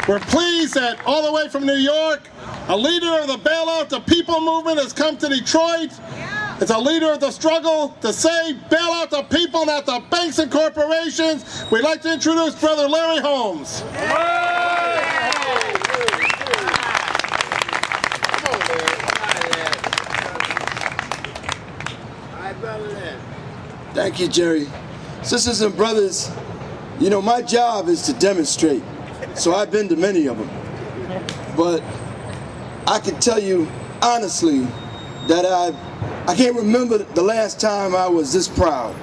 We're pleased that all the way from New York, a leader of the Bailout the People movement has come to Detroit. It's a leader of the struggle to say bail out the people, not the banks and corporations. We'd like to introduce Brother Larry Holmes. Thank you, Jerry. Sisters and brothers, you know, my job is to demonstrate. So I've been to many of them. But I can tell you honestly that I can't remember the last time I was this proud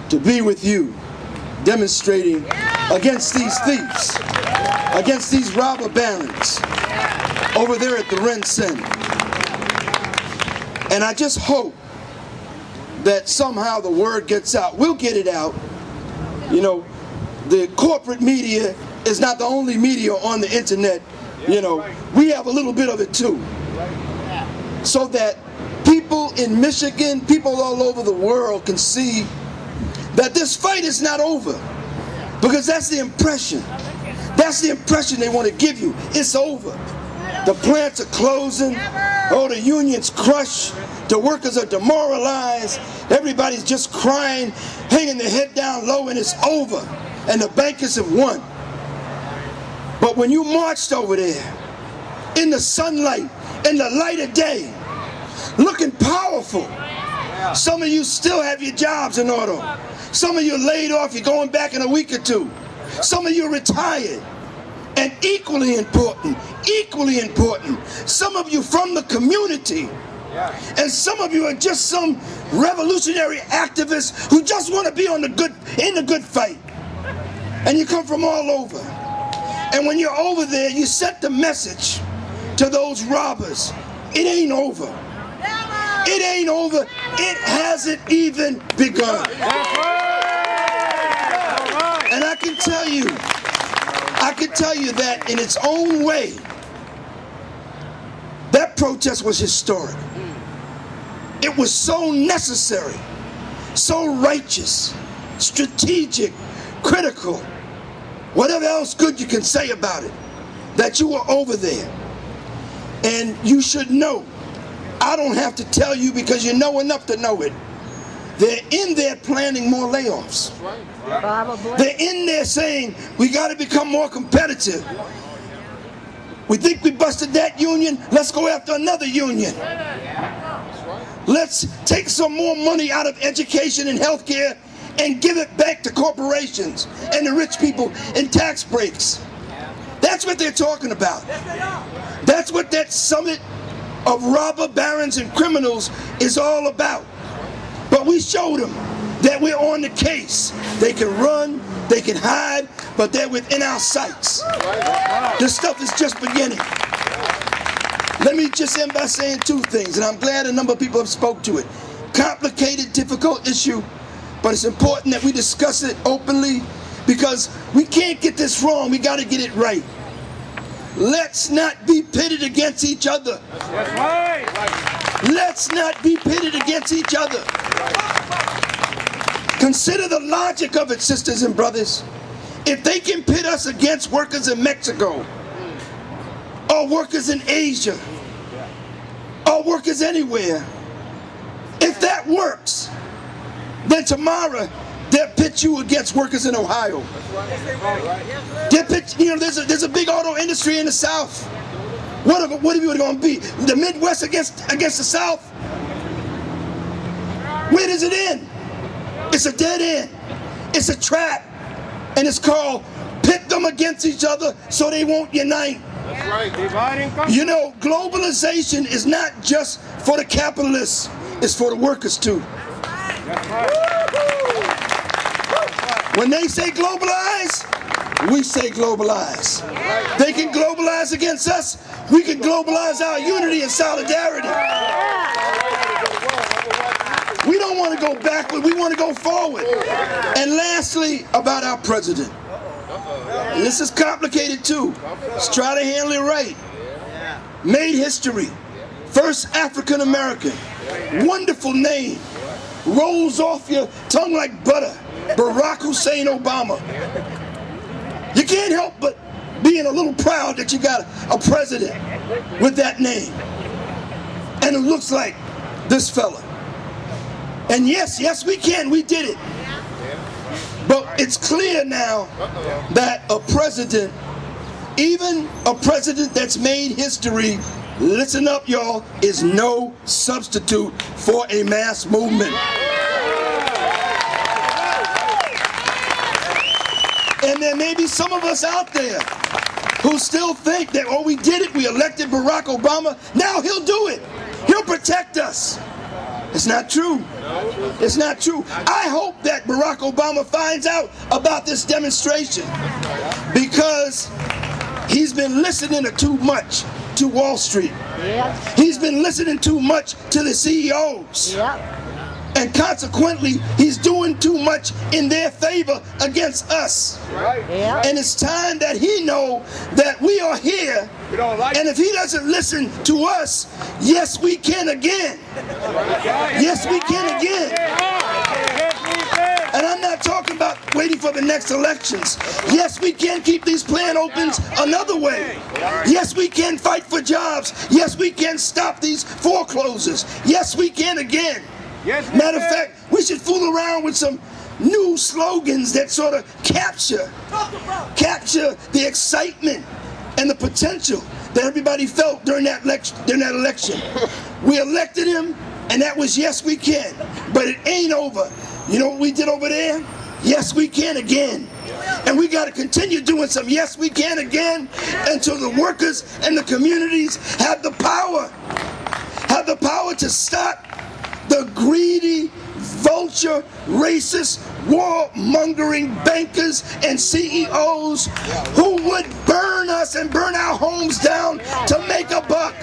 to be with you demonstrating against these thieves, against these robber barons over there at the Ren Center. And I just hope that somehow the word gets out. We'll get it out. You know, the corporate media is not the only media on the internet. You know, we have a little bit of it too. So that people in Michigan, people all over the world can see that this fight is not over. Because that's the impression. That's the impression they want to give you. It's over. The plants are closing. Oh, the union's crushed. The workers are demoralized. Everybody's just crying, hanging their head down low, and it's over. And the bankers have won. But when you marched over there, in the sunlight, in the light of day, looking powerful, some of you still have your jobs in order. Some of you are laid off, you're going back in a week or two. Some of you are retired. And equally important, some of you from the community. And some of you are just some revolutionary activists who just want to be in the good fight. And you come from all over. And when you're over there, you sent the message to those robbers. It ain't over. It ain't over. It hasn't even begun. And I can tell you that in its own way, that protest was historic. It was so necessary, so righteous, strategic, critical, whatever else good you can say about it, that you were over there. And you should know, I don't have to tell you because you know enough to know it. They're in there planning more layoffs. They're in there saying, we got to become more competitive. We think we busted that union, let's go after another union. Let's take some more money out of education and healthcare and give it back to corporations and the rich people in tax breaks. That's what they're talking about. That's what that summit of robber barons and criminals is all about. But we showed them that we're on the case. They can run, they can hide, but they're within our sights. This stuff is just beginning. Let me just end by saying two things, and I'm glad a number of people have spoke to it. Complicated, difficult issue, but it's important that we discuss it openly because we can't get this wrong. We got to get it right. Let's not be pitted against each other. Let's not be pitted against each other. Consider the logic of it, sisters and brothers. If they can pit us against workers in Mexico, or workers in Asia, or workers anywhere, if that works, then tomorrow they'll pit you against workers in Ohio. They'll pit, you know, there's a big auto industry in the South. What are you going to be? The Midwest against the South? Where does it end? It's a dead end. It's a trap. And it's called pit them against each other so they won't unite. That's right. Divide and conquer. You know, globalization is not just for the capitalists. It's for the workers too. That's right. When they say globalize, we say globalize. They can globalize against us. We can globalize our unity and solidarity. We don't want to go backward. We want to go forward. And lastly, about our president. And this is complicated too. Let's try to handle it right. Made history. First African American. Wonderful name. Rolls off your tongue like butter. Barack Hussein Obama. You can't help but being a little proud that you got a president with that name. And it looks like this fella. And yes, we can. We did it. But it's clear now that a president, even a president that's made history, listen up, y'all, is no substitute for a mass movement. And there may be some of us out there who still think that, oh, we did it, we elected Barack Obama, now he'll do it. He'll protect us. It's not true. It's not true. I hope that Barack Obama finds out about this demonstration, because he's been listening to too much to Wall Street. He's been listening too much to the CEOs. And consequently, he's doing too much in their favor against us. And it's time that he know that we are here. And if he doesn't listen to us, yes, we can again. Yes, we can again. And I'm not talking about waiting for the next elections. Yes, we can keep these plant opens another way. Yes, we can fight for jobs. Yes, we can stop these foreclosures. Yes, we can again. Matter of fact, we should fool around with some new slogans that sort of capture the excitement and the potential that everybody felt during that election. We elected him, and that was yes, we can. But it ain't over. You know what we did over there? Yes, we can again. And we got to continue doing some yes, we can again until the workers and the communities have the power to stop the greedy, vulture, racist, war-mongering bankers and CEOs who would burn us and burn our homes down to make a buck.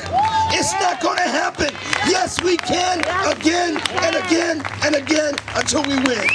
It's not going to happen. Yes, we can again and again and again until we win.